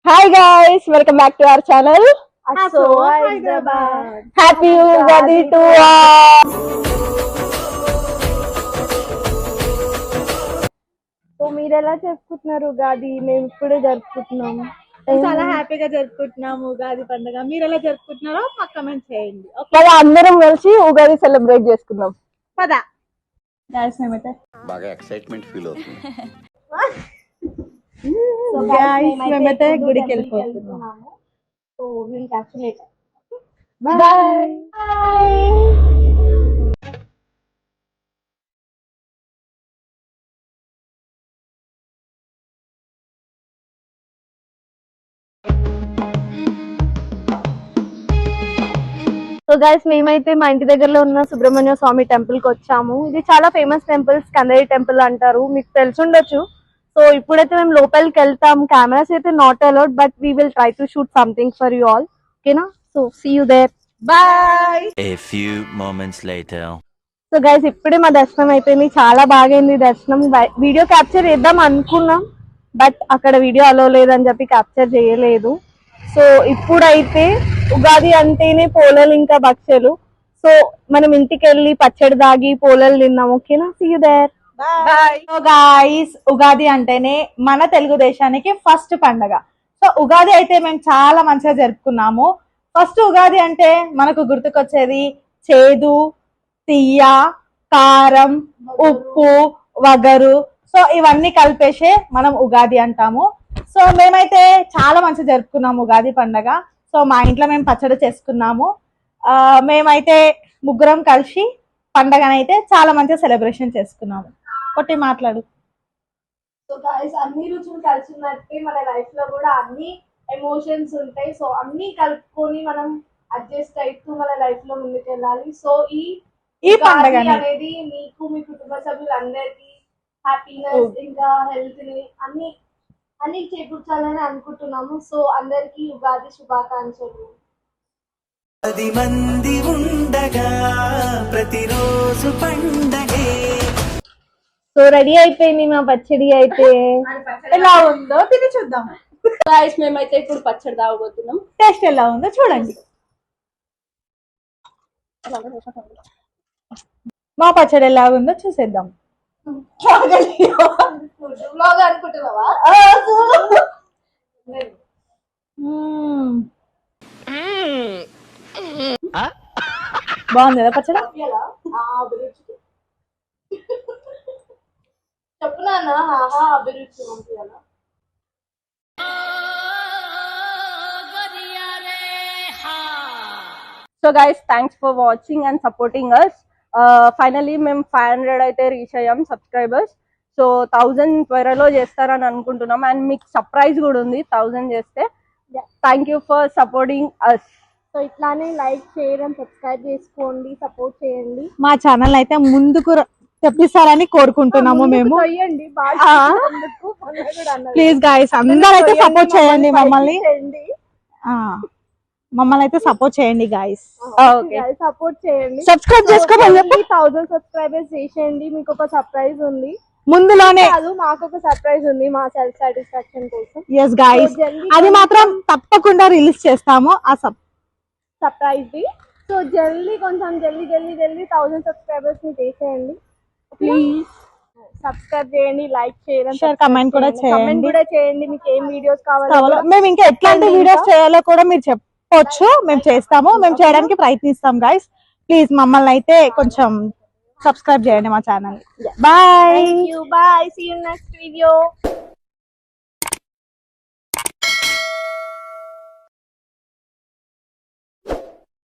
Hi guys, welcome back to our channel. Aso Hyderabad. Happy Ugadi to all. So మీరు ఎలా జరుపుకుంటున్నారు ఉగాది? మేము ఇప్పుడే జరుపుకుంటున్నాం. చాలా హ్యాపీగా జరుపుకుంటున్నాము ఉగాది పండుగ. మీరు ఎలా జరుపుకుంటున్నారో మాకు కమెంట్ చేయండి. మరి అందరం కలిసి ఉగాది సెలబ్రేట్ చేసుకుందాం. పదా గాయ్స్ మేమైతే బాగా ఎక్సైట్మెంట్ ఫీల్ అవుతుంది. గాయ్స్ మేమైతే గుడికి వెళ్ళిపోతున్నాము. So will catch you later. Bye. So guys మేమైతే మా ఇంటి దగ్గరలో ఉన్న సుబ్రహ్మణ్య స్వామి టెంపుల్ కి వచ్చాము. ఇది చాలా ఫేమస్ టెంపుల్, స్కందరి టెంపుల్ అంటారు, మీకు తెలిసుండొచ్చు. సో ఇప్పుడైతే మేము లోపలికి వెళ్తాం. కెమెరాస్ అయితే not allowed, but we will try to shoot something for you all. ఓకేనా? So see you there. Bye. A few moments later. So guys ఇప్పుడే మా దర్శనం అయిపోయింది. చాలా బాగైంది దర్శనం. వీడియో క్యాప్చర్ చేద్దాం అనుకున్నాం, బట్ అక్కడ వీడియో అలో లేదని చెప్పి క్యాప్చర్ చేయలేదు. సో ఇప్పుడైతే ఉగాది అంటేనే పోలలు ఇంకా భక్ష్యాలు. సో మనం ఇంటికి వెళ్ళి పచ్చడి దాగి పోలలు తిన్నాం. ఓకేనా? See you there. So guys Ugadi అంటేనే మన తెలుగుదేశానికి ఫస్ట్ పండగ. సో ఉగాది అయితే మేము చాలా మంచిగా జరుపుకున్నాము. ఫస్ట్ ఉగాది అంటే మనకు గుర్తుకొచ్చేది చేదు, తీయ, కారం, ఉప్పు, వగరు. సో ఇవన్నీ కలిపేసే మనం ఉగాది అంటాము. సో మేమైతే చాలా మంచిగా జరుపుకున్నాము ఉగాది పండగ. సో మా ఇంట్లో మేము పచ్చడి చేసుకున్నాము. మేమైతే ముగ్గురం కలిసి పండగనైతే చాలా మంచిగా సెలబ్రేషన్ చేసుకున్నాము. ఒకటి మాట్లాడు. సో గైస్ అన్ని రుచులు కలిసినట్టే మన లైఫ్ లో కూడా అన్ని ఎమోషన్స్ ఉంటాయి. సో అన్ని కలుపుకొని మనం అడ్జస్ట్ అవుతూ మన లైఫ్ లో ముందుకు వెళ్ళాలి. సో ఈ పండుగ అనేది మీకు మీ కుటుంబ సభ్యులందరికీ హ్యాపీనెస్ ఇంకా హెల్త్ ని అన్ని చేకూర్చాలని అనుకుంటున్నాము. సో అందరికి ఉగాది శుభాకాంక్షలు. 10 మంది ఉండగా ప్రతిరోజు పండగే. సో రెడీ అయిపోయింది మా పచ్చడి అయితే. ఎలా ఉందో తిని చూద్దాం. గైస్ మేమైతే ఇప్పుడు పచ్చడి తాగబోతున్నాం. టేస్ట్ ఎలా ఉందో చూడండి. మా పచ్చడి ఎలా ఉందో చూసేద్దాం. అనుకుంటున్నావా? బాగుంది కదా పచ్చడి? చెప్పునా అభిరుచి పంపించాలా? So guys thanks for watching and supporting us. Finally మేము 500 అయితే రీచ్ అయ్యాం సబ్స్క్రైబర్స్. సో 1000 త్వరలో చేస్తారని అనుకుంటున్నాం. అండ్ మీకు సర్ప్రైజ్ కూడా ఉంది 1000 చేస్తే. Thank you for supporting us. So ఇట్లానే లైక్, షేర్ అండ్ సబ్స్క్రైబ్ చేసుకోండి, సపోర్ట్ చేయండి. మా ఛానల్ అయితే ముందుకు తెప్పిస్తారని కోరుకుంటున్నాము మేము. ప్లీజ్ గాయ్స్ అందరూ అయితే సపోర్ట్ చేయండి మమ్మల్ని. మమ్మల్ని అయితే సపోర్ట్ చేయండి గాయ్స్. సపోర్ట్ చేయండి, సబ్స్క్రైబ్ చేసుకోండి. 1000 సబ్స్క్రైబర్స్ చేసేయండి. మీకు ఒక సర్ప్రైజ్ ఉంది ముందులోనే. మాకు ఒక సర్ప్రైజ్ ఉంది మా సెల్ఫ్ సాటిస్ఫాక్షన్ కోసం. ఎస్ గాయ్స్, అది మాత్రం తప్పకుండా రిలీజ్ చేస్తాము ఆ సర్ప్రైజ్ ది. సో కొంచెం జల్దీ 1000 సబ్స్క్రైబర్స్ ని చేసేయండి ప్లీజ్. సబ్స్క్రైబ్ చేయండి, లైక్ షేర్ కమెంట్ కూడా చేయండి. మీకు ఏం వీడియోస్ కావాలో, మేము ఇంకా ఎట్లాంటి వీడియోస్ చేయాలో కూడా మీరు చెప్పొచ్చు. మేము చేస్తాము, మేము చేయడానికి ప్రయత్నిస్తాం గైస్. ప్లీజ్ మమ్మల్ని అయితే కొంచెం సబ్స్క్రైబ్ చేయండి మా channel. Bye. Bye. See you next video.